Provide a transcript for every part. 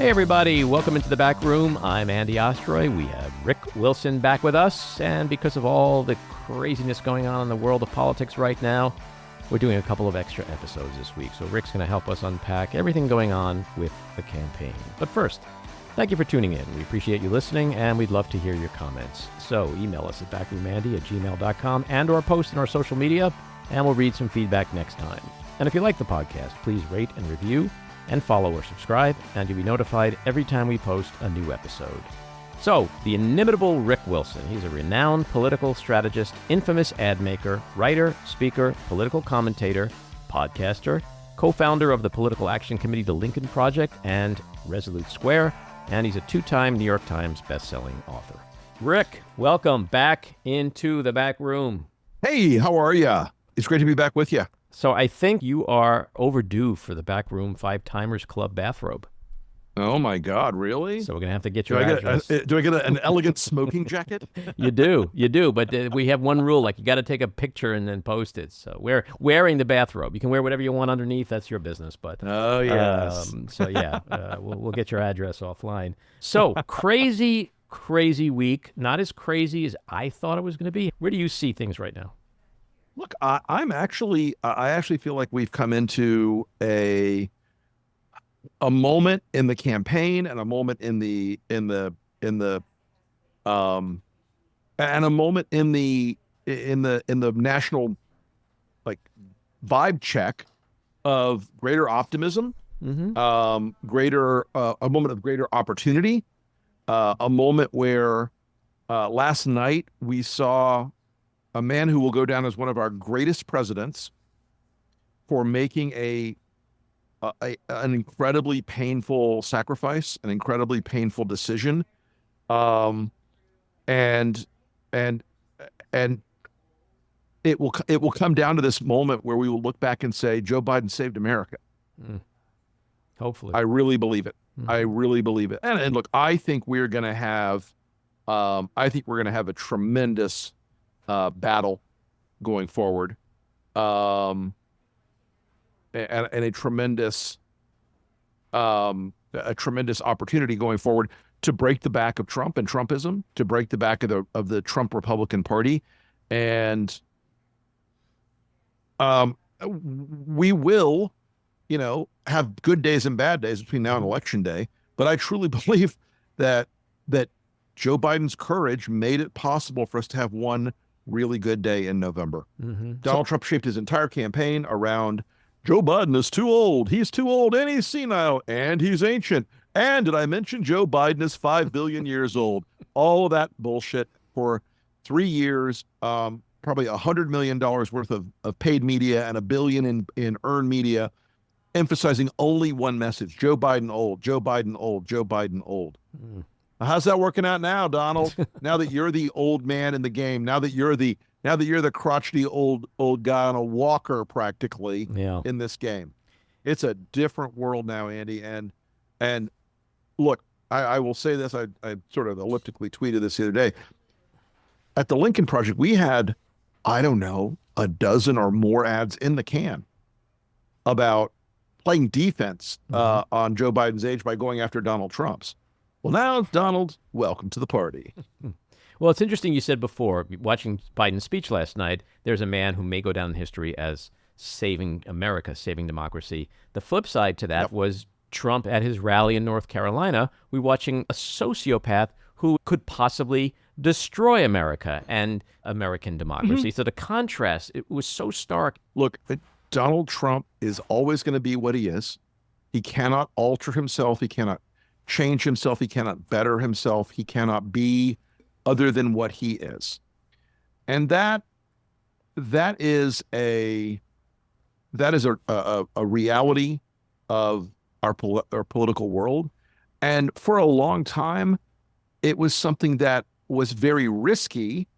Hey everybody, welcome into the back room. I'm Andy Ostroy. We have Rick Wilson back with us, and because of all the craziness going on in the world of politics right now, we're doing a couple of extra episodes this week. So Rick's going to help us unpack everything going on with the campaign. But first, thank you for tuning in. We appreciate you listening, and we'd love to hear your comments. So email us at backroomandy@gmail.com and or post in our social media, and we'll read some feedback next time. And if you like the podcast, please rate and review and follow or subscribe, and you'll be notified every time we post a new episode. So, the inimitable Rick Wilson. He's a renowned political strategist, infamous ad maker, writer, speaker, political commentator, podcaster, co-founder of the political action committee, The Lincoln Project, and Resolute Square, and he's a two-time New York Times best-selling author. Rick, welcome back into the back room. Hey, how are ya? It's great to be back with you. So I think you are overdue for the Backroom Five Timers Club bathrobe. Oh my God, really? So we're going to have to get your address. Do I get an elegant smoking jacket? You do. But we have one rule, like you got to take a picture and then post it. So wearing the bathrobe. You can wear whatever you want underneath. That's your business. But oh, yes. We'll get your address offline. So crazy week. Not as crazy as I thought it was going to be. Where do you see things right now? Look, I actually feel like we've come into a moment in the campaign and a moment and a moment in the national like vibe check of greater optimism, a moment of greater opportunity, a moment where last night we saw a man who will go down as one of our greatest presidents for making an incredibly painful sacrifice, an incredibly painful decision, and it will come down to this moment where we will look back and say Joe Biden saved America. Hopefully, I really believe it. Mm-hmm. I really believe it. And look, I think we're going to have a tremendous battle going forward, and a tremendous opportunity going forward to break the back of Trump and Trumpism, to break the back of the Trump Republican Party, and we will, have good days and bad days between now and Election Day. But I truly believe that Joe Biden's courage made it possible for us to have one really good day in November. Mm-hmm. Donald Trump shaped his entire campaign around Joe Biden is too old. He's too old and he's senile and he's ancient. And did I mention Joe Biden is 5 billion years old? All of that bullshit for 3 years, probably $100 million worth of paid media and $1 billion in earned media, emphasizing only one message: Joe Biden old, Joe Biden old, Joe Biden old. Mm. How's that working out now, Donald? Now that you're the old man in the game, now that you're the crotchety old guy on a walker practically in this game, it's a different world now, Andy. And look, I will say this. I sort of elliptically tweeted this the other day. At the Lincoln Project, we had, I don't know, a dozen or more ads in the can about playing defense on Joe Biden's age by going after Donald Trump's. Well, now, Donald, welcome to the party. Well, it's interesting you said before, watching Biden's speech last night, there's a man who may go down in history as saving America, saving democracy. The flip side to that was Trump at his rally in North Carolina. We're watching a sociopath who could possibly destroy America and American democracy. So the contrast, it was so stark. Look, Donald Trump is always going to be what he is. He cannot alter himself. He cannot change himself. He cannot better himself. He cannot be other than what he is. And that is a reality of our political world. And for a long time, it was something that was very risky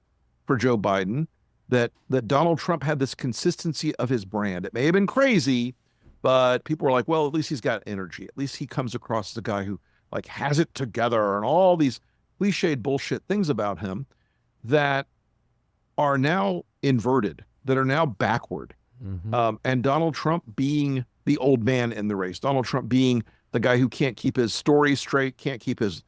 for Joe Biden, that Donald Trump had this consistency of his brand. It may have been crazy, but people were like, well, at least he's got energy. At least he comes across as a guy who like has it together, and all these cliched bullshit things about him that are now inverted, that are now backward. And Donald Trump being the old man in the race, Donald Trump being the guy who can't keep his story straight, can't keep his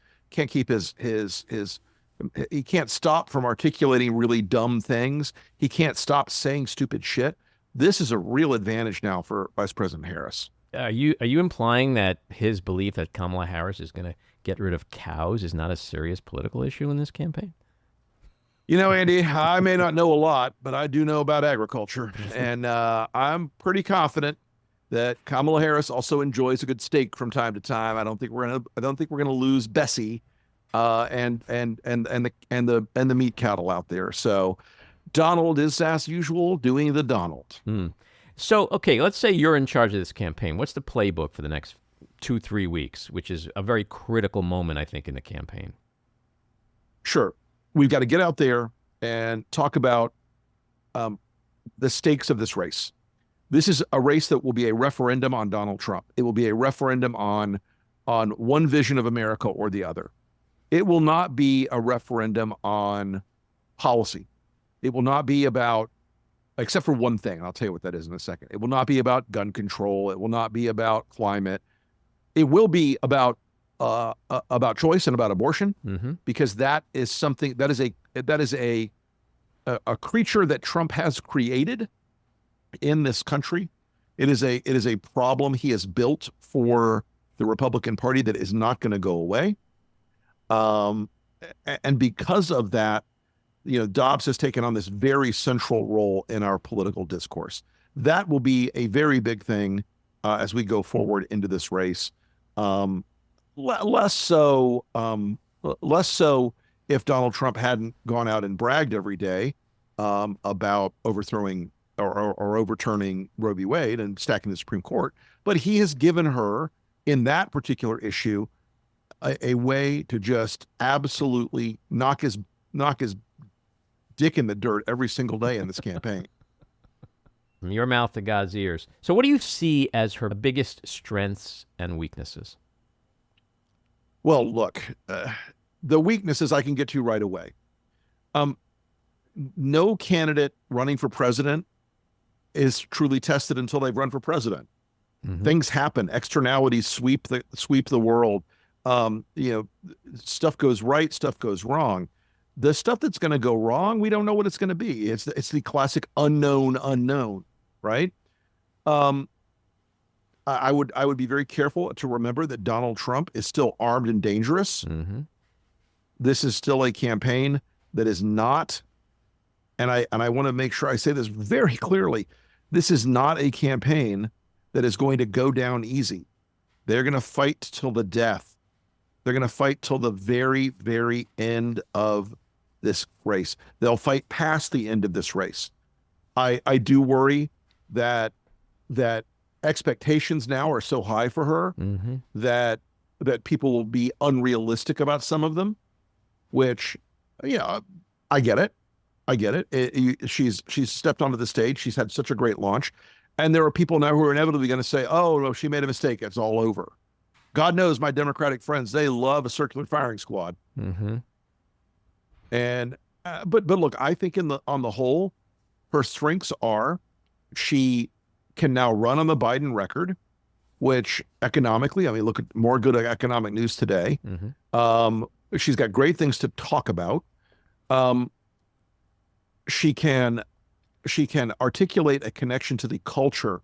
he can't stop from articulating really dumb things. He can't stop saying stupid shit. This is a real advantage now for Vice President Harris. Are you implying that his belief that Kamala Harris is going to get rid of cows is not a serious political issue in this campaign? You know, Andy, I may not know a lot, but I do know about agriculture, and I'm pretty confident that Kamala Harris also enjoys a good steak from time to time. I don't think we're gonna lose Bessie, and the meat cattle out there. So Donald is, as usual, doing the Donald. So, okay, let's say you're in charge of this campaign. What's the playbook for the next 2-3 weeks, which is a very critical moment, I think, in the campaign? Sure. We've got to get out there and talk about the stakes of this race. This is a race that will be a referendum on Donald Trump. It will be a referendum on one vision of America or the other. It will not be a referendum on policy. It will not be about, except for one thing, and I'll tell you what that is in a second. It will not be about gun control. It will not be about climate. It will be about choice and about abortion, because that is something that is a creature that Trump has created in this country. It is a problem he has built for the Republican Party that is not going to go away. And because of that, you know, Dobbs has taken on this very central role in our political discourse. That will be a very big thing as we go forward into this race. Less so if Donald Trump hadn't gone out and bragged every day about overthrowing or overturning Roe v. Wade and stacking the Supreme Court. But he has given her, in that particular issue, a way to just absolutely knock his dick in the dirt every single day in this campaign. From your mouth to God's ears. So what do you see as her biggest strengths and weaknesses? Well, look, the weaknesses I can get to right away. No candidate running for president is truly tested until they've run for president. Things happen. Externalities sweep the world. You know, stuff goes right, stuff goes wrong. The stuff that's going to go wrong, we don't know what it's going to be. It's the classic unknown, right? I would be very careful to remember that Donald Trump is still armed and dangerous. This is still a campaign that is not, and I want to make sure I say this very clearly, this is not a campaign that is going to go down easy. They're going to fight till the death. They're going to fight till the very, very end of this race. They'll fight past the end of this race. I do worry that expectations now are so high for her that people will be unrealistic about some of them, which, yeah, I get it. She's stepped onto the stage. She's had such a great launch. And there are people now who are inevitably going to say, oh, no, she made a mistake. It's all over. God knows my Democratic friends, they love a circular firing squad. And, but look, I think on the whole, her strengths are she can now run on the Biden record, which economically, I mean, look at more good economic news today. She's got great things to talk about. She can articulate a connection to the culture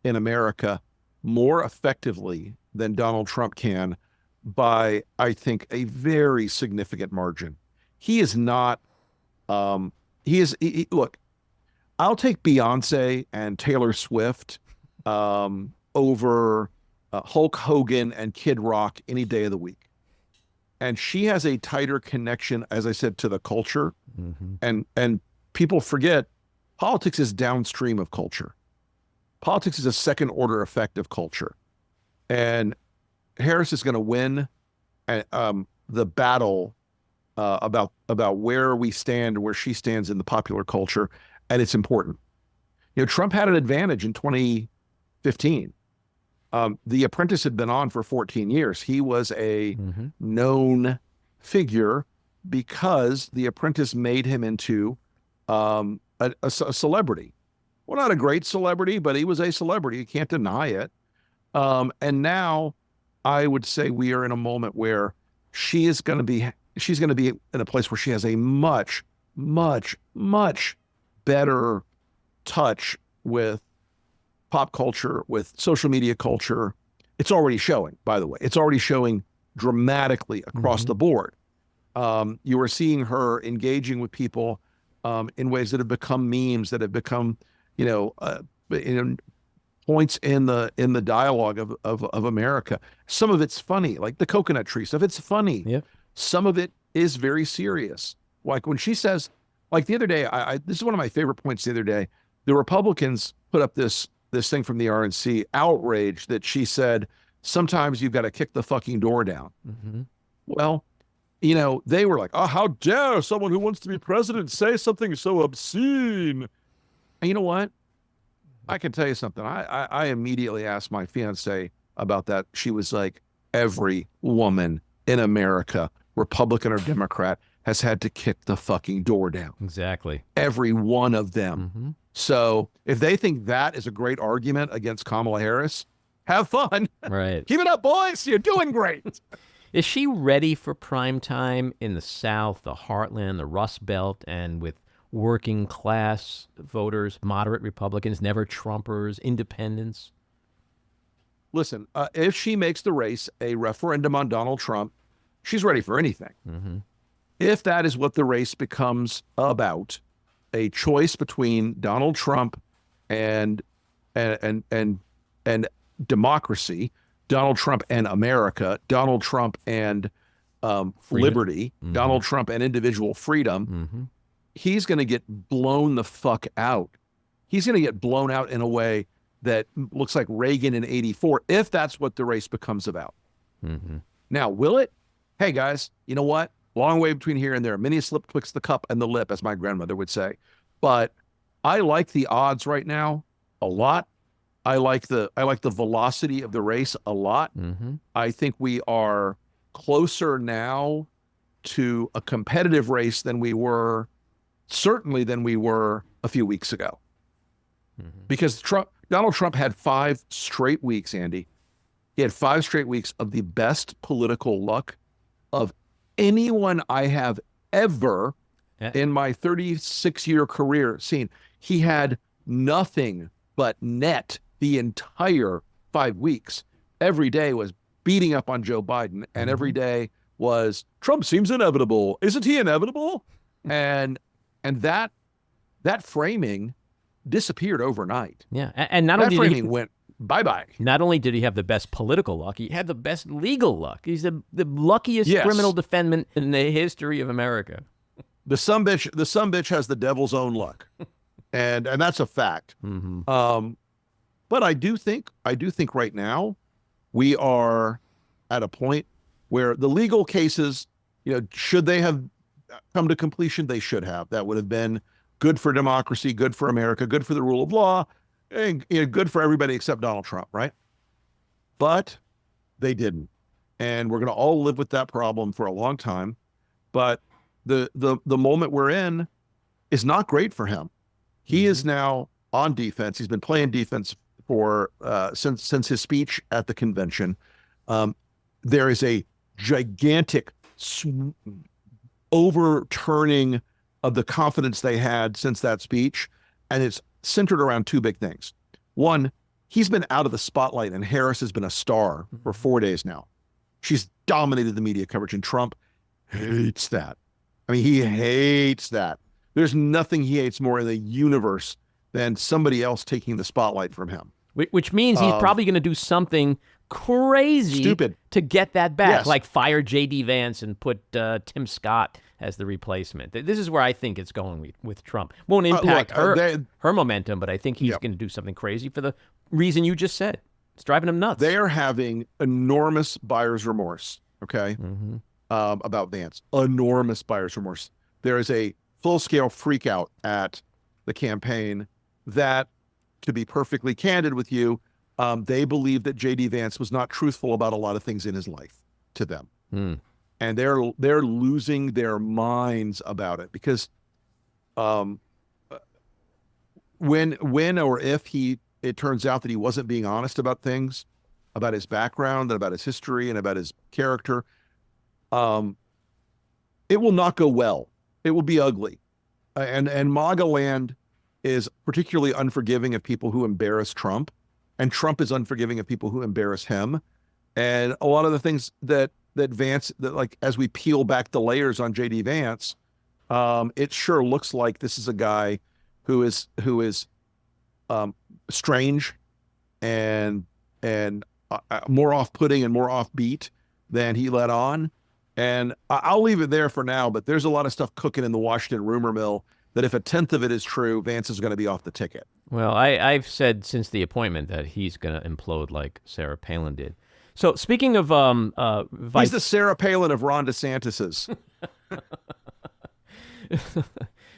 in America more effectively than Donald Trump can by, I think, a very significant margin. He is not, look, I'll take Beyonce and Taylor Swift over Hulk Hogan and Kid Rock any day of the week. And she has a tighter connection, as I said, to the culture. And people forget politics is downstream of culture. Politics is a second order effect of culture. And Harris is going to win the battle about where we stand, where she stands in the popular culture. And it's important. You know, Trump had an advantage in 2015. The Apprentice had been on for 14 years. He was a known figure because The Apprentice made him into a celebrity. Well, not a great celebrity, but he was a celebrity. You can't deny it. And now I would say we are in a moment where she's going to be in a place where she has a much, much, much better touch with pop culture, with social media culture. It's already showing, by the way. It's already showing dramatically across the board. You are seeing her engaging with people in ways that have become memes, that have become, points in the dialogue of America. Some of it's funny, like the coconut tree stuff. It's funny. Yeah. Some of it is very serious. Like when she says, like the other day, this is one of my favorite points the other day. The Republicans put up this thing from the RNC, outrage that she said, sometimes you've got to kick the fucking door down. Mm-hmm. Well, they were like, oh, how dare someone who wants to be president say something so obscene? And you know what? I can tell you something. I immediately asked my fiance about that. She was like, every woman in America, Republican or Democrat, has had to kick the fucking door down. Exactly. Every one of them. Mm-hmm. So if they think that is a great argument against Kamala Harris, have fun. Right. Keep it up, boys. You're doing great. Is she ready for prime time in the South, the Heartland, the Rust Belt, and with working class voters, moderate Republicans, never Trumpers, independents? Listen, if she makes the race a referendum on Donald Trump, she's ready for anything. Mm-hmm. If that is what the race becomes about, a choice between Donald Trump and democracy, Donald Trump and America, Donald Trump and liberty, Mm-hmm. Donald Trump and individual freedom, Mm-hmm. he's going to get blown the fuck out. He's going to get blown out in a way that looks like Reagan in '84, if that's what the race becomes about. Mm-hmm. Now, will it? Hey, guys, you know what? Long way between here and there. Many a slip twixt the cup and the lip, as my grandmother would say. But I like the odds right now a lot. I like the velocity of the race a lot. Mm-hmm. I think we are closer now to a competitive race than we were a few weeks ago. Mm-hmm. Because Donald Trump had 5 straight weeks, Andy. He had 5 straight weeks of the best political luck of anyone I have ever in my 36-year career seen. He had nothing but net the entire 5 weeks. Every day was beating up on Joe Biden, and every day was, Trump seems inevitable. Isn't he inevitable? And that framing disappeared overnight. Yeah, and not that only framing went bye-bye. Not only did he have the best political luck, he had the best legal luck. He's the luckiest criminal defendant in the history of America. The sumbitch has the devil's own luck, and that's a fact. Mm-hmm. But I do think right now we are at a point where the legal cases, should they have come to completion? They should have. That would have been good for democracy, good for America, good for the rule of law, and good for everybody except Donald Trump, right? But they didn't, and we're going to all live with that problem for a long time. But the moment we're in is not great for him. He is now on defense. He's been playing defense for since his speech at the convention. There is a gigantic overturning of the confidence they had since that speech, and it's centered around 2 big things. One, he's been out of the spotlight, and Harris has been a star for 4 days now. She's dominated the media coverage, and Trump hates that. I mean, he hates that. There's nothing he hates more in the universe than somebody else taking the spotlight from him. Which means he's probably going to do something crazy, stupid, to get that back, yes. like fire J.D. Vance and put Tim Scott as the replacement. This is where I think it's going with Trump. Won't impact her momentum, but I think he's going to do something crazy for the reason you just said. It's driving him nuts. They are having enormous buyer's remorse, okay, about Vance. Enormous buyer's remorse. There is a full-scale freak out at the campaign that, to be perfectly candid with you, they believe that J.D. Vance was not truthful about a lot of things in his life to them. And they're losing their minds about it because when or if it turns out that he wasn't being honest about things, about his background and about his history and about his character, it will not go well. It will be ugly. And MAGA land is particularly unforgiving of people who embarrass Trump, and Trump is unforgiving of people who embarrass him. And a lot of the things that Vance, that like as we peel back the layers on JD Vance, it sure looks like this is a guy who is strange and more off-putting and more offbeat than he let on. And I'll leave it there for now, but there's a lot of stuff cooking in the Washington rumor mill that if a tenth of it is true, Vance is going to be off the ticket. Well, I've said since the appointment that he's going to implode like Sarah Palin did. So speaking of he's the Sarah Palin of Ron DeSantis's.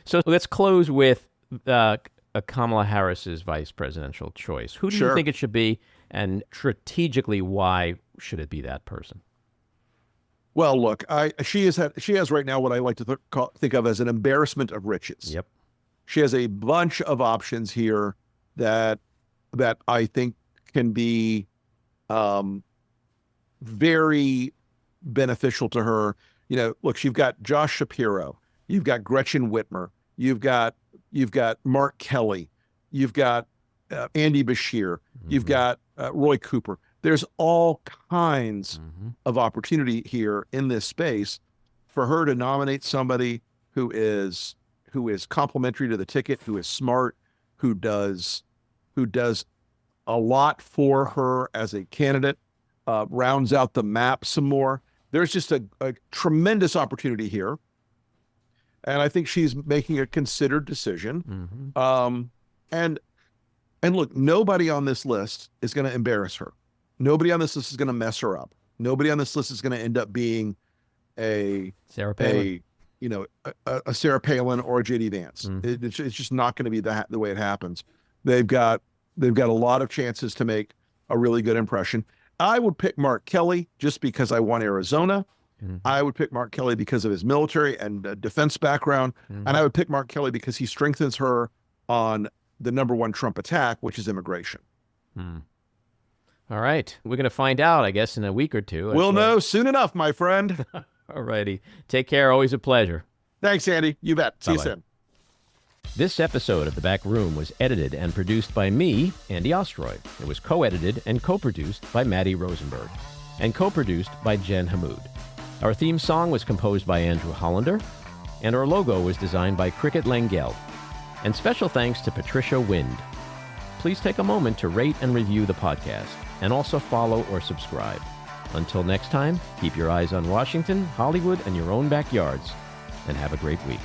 So let's close with Kamala Harris's vice presidential choice. Who do you think it should be, and strategically, why should it be that person? Well, look, she has right now what I like to think of as an embarrassment of riches. Yep. She has a bunch of options here that I think can be very beneficial to her. You know, look, you've got Josh Shapiro, you've got Gretchen Whitmer, you've got Mark Kelly, you've got Andy Bashir, you've got Roy Cooper. There's all kinds of opportunity here in this space for her to nominate somebody who is complementary to the ticket, who is smart, who does a lot for her as a candidate, rounds out the map some more. There's just a tremendous opportunity here. And I think she's making a considered decision. And look, nobody on this list is going to embarrass her. Nobody on this list is going to mess her up. Nobody on this list is going to end up being a Sarah Palin, a Sarah Palin or a JD Vance. It's just not going to be the way it happens. They've got a lot of chances to make a really good impression. I would pick Mark Kelly just because I want Arizona. I would pick Mark Kelly because of his military and defense background. And I would pick Mark Kelly because he strengthens her on the number one Trump attack, which is immigration. All right. We're going to find out, I guess, in a week or two. We'll know soon enough, my friend. All righty. Take care. Always a pleasure. Thanks, Andy. You bet. See you soon. This episode of The Back Room was edited and produced by me, Andy Ostroy. It was co-edited and co-produced by Matty Rosenberg and co-produced by Jen Hammoud. Our theme song was composed by Andrew Hollander, and our logo was designed by Cricket Lengyel. And special thanks to Patricia Wind. Please take a moment to rate and review the podcast, and also follow or subscribe. Until next time, keep your eyes on Washington, Hollywood, and your own backyards, and have a great week.